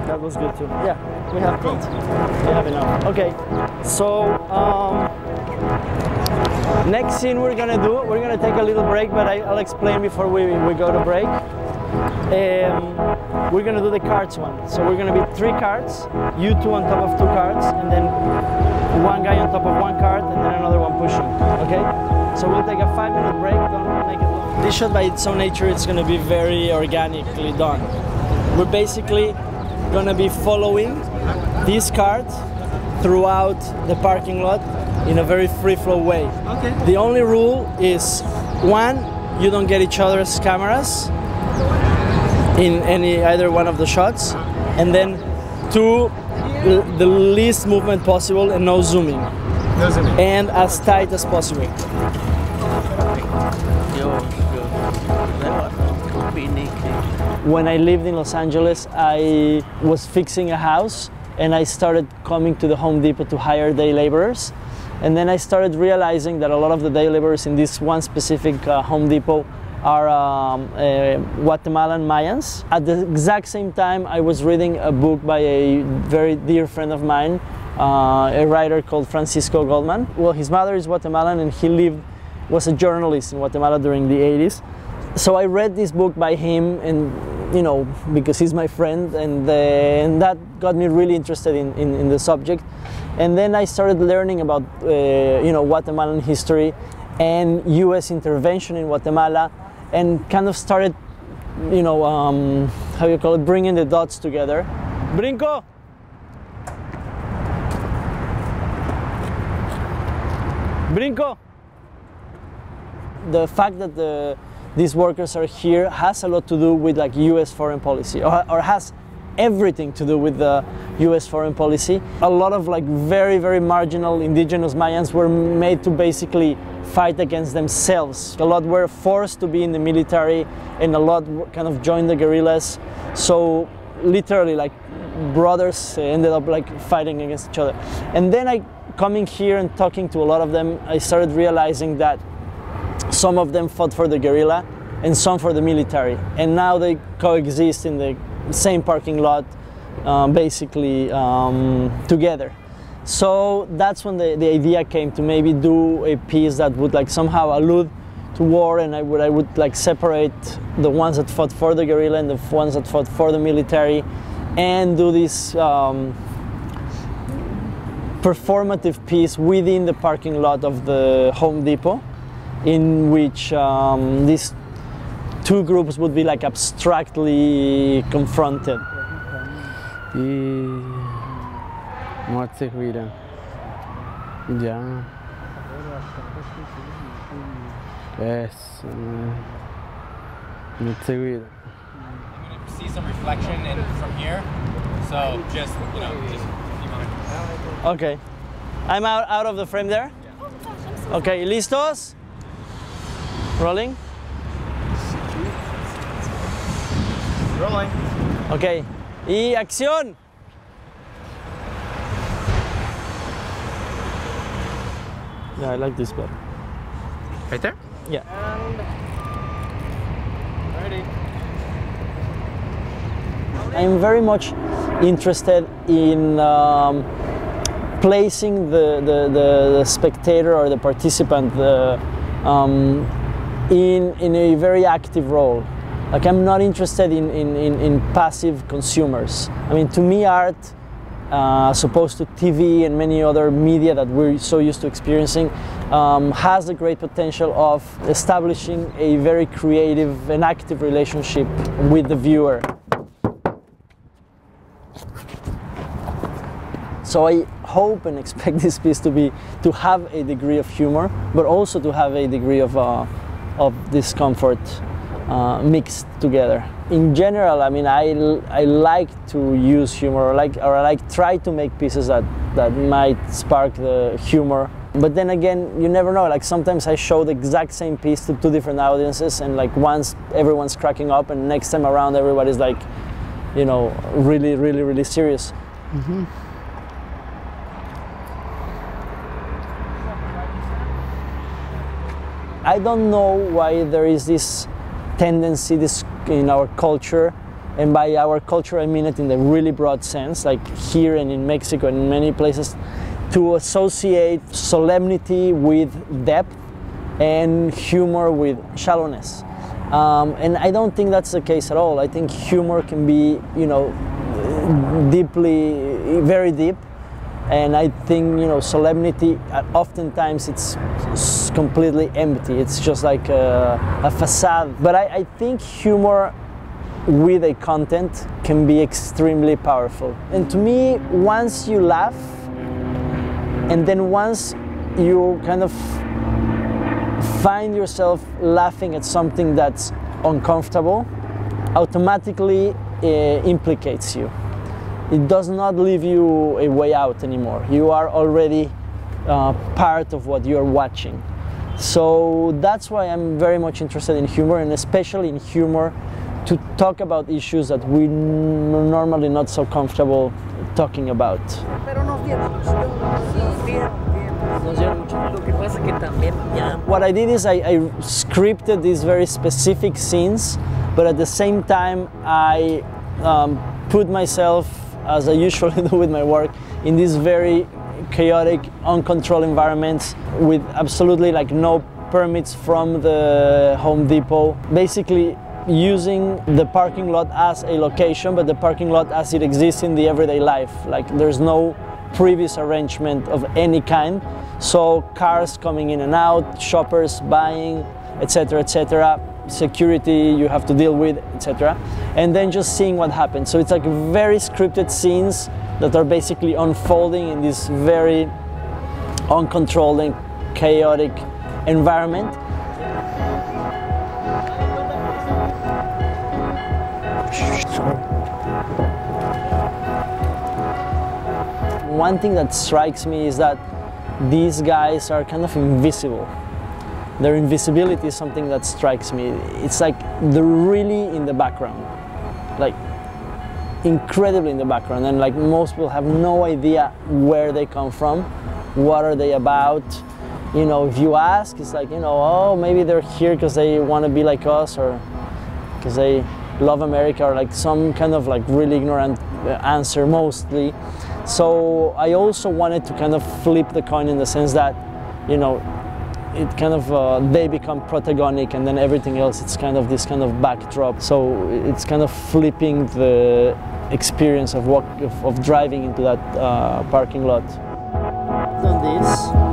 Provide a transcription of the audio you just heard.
That was good too. Yeah, we have plenty. We have enough. Okay, so next scene we're gonna take a little break, but I'll explain before we go to break. We're gonna do the cards one. So we're gonna be 3 cards, you 2 on top of 2 cards, and then one guy on top of 1 card, and then another one pushing. Okay? So we'll take a 5-minute break. Don't make it long. This shot by its own nature, it's gonna be very organically done. We're basically gonna be following these cards throughout the parking lot in a very free-flow way. Okay. The only rule is 1, you don't get each other's cameras in either one of the shots, and then 2, the least movement possible and no zooming. No zooming. And as tight as possible. When I lived in Los Angeles, I was fixing a house and I started coming to the Home Depot to hire day laborers. And then I started realizing that a lot of the day laborers in this one specific Home Depot are Guatemalan Mayans. At the exact same time, I was reading a book by a very dear friend of mine, a writer called Francisco Goldman. Well, his mother is Guatemalan and he was a journalist in Guatemala during the 80s. So I read this book by him, and you know, because he's my friend, and that got me really interested in the subject. And then I started learning about you know, Guatemalan history and U.S. intervention in Guatemala, and kind of started, you know, how you call it, bringing the dots together. Brinco! Brinco! The fact that these workers are here has a lot to do with like U.S. foreign policy, or has everything to do with the U.S. foreign policy. A lot of like very, very marginal indigenous Mayans were made to basically fight against themselves. A lot were forced to be in the military, and a lot kind of joined the guerrillas. So literally like brothers ended up like fighting against each other. And then coming here and talking to a lot of them, I started realizing that some of them fought for the guerrilla and some for the military. And now they coexist in the same parking lot, basically together. So that's when the idea came to maybe do a piece that would like somehow allude to war, and I would like separate the ones that fought for the guerrilla and the ones that fought for the military, and do this performative piece within the parking lot of the Home Depot, in which these 2 groups would be like abstractly confronted. Muerte cuida. Ya. Yes. Muerte cuida. I'm going to see some reflection from here. So just, you know, just keep on. Okay. I'm out of the frame there? Yeah. Okay, listos? Rolling? Rolling. Okay. Y acción. Yeah, I like this better. Right there? Yeah. Ready. I'm very much interested in placing the spectator or the participant in a very active role. Like, I'm not interested in passive consumers. I mean, to me, art, as opposed to TV and many other media that we're so used to experiencing, has the great potential of establishing a very creative and active relationship with the viewer. So I hope and expect this piece to have a degree of humor, but also to have a degree of discomfort mixed together. In general, I mean, I like to use humor, or I try to make pieces that might spark the humor. But then again, you never know. Like, sometimes I show the exact same piece to 2 different audiences, and like once everyone's cracking up, and next time around everybody's like, you know, really, really, really serious. Mm-hmm. I don't know why there is this tendency in our culture and by our culture I mean it in the really broad sense, like here and in Mexico and in many places, to associate solemnity with depth and humor with shallowness. And I don't think that's the case at all. I think humor can be, you know, deeply, very deep, and I think, you know, solemnity, oftentimes it's completely empty. It's just like a facade. But I think humor with a content can be extremely powerful. And to me, once you laugh, and then once you kind of find yourself laughing at something that's uncomfortable, automatically implicates you. It does not leave you a way out anymore. You are already part of what you're watching. So that's why I'm very much interested in humor, and especially in humor to talk about issues that we're normally not so comfortable talking about. What I did is I scripted these very specific scenes, but at the same time I put myself, as I usually do with my work, in these very chaotic, uncontrolled environments with absolutely like no permits from the Home Depot. Basically using the parking lot as a location, but the parking lot as it exists in the everyday life. Like there's no previous arrangement of any kind. So cars coming in and out, shoppers buying, etc., etc., security you have to deal with, etc., and then just seeing what happens. So it's like very scripted scenes that are basically unfolding in this very uncontrolled and chaotic environment. One thing that strikes me is that these guys are kind of invisible. Their invisibility is something that strikes me. It's like they're really in the background, like incredibly in the background, and like most people have no idea where they come from, what are they about. You know, if you ask, it's like, you know, oh, maybe they're here because they want to be like us, or because they love America, or like some kind of like really ignorant answer mostly. So I also wanted to kind of flip the coin in the sense that, you know, it kind of they become protagonic, and then everything else, it's kind of this kind of backdrop. So it's kind of flipping the experience of driving into that parking lot. Done this.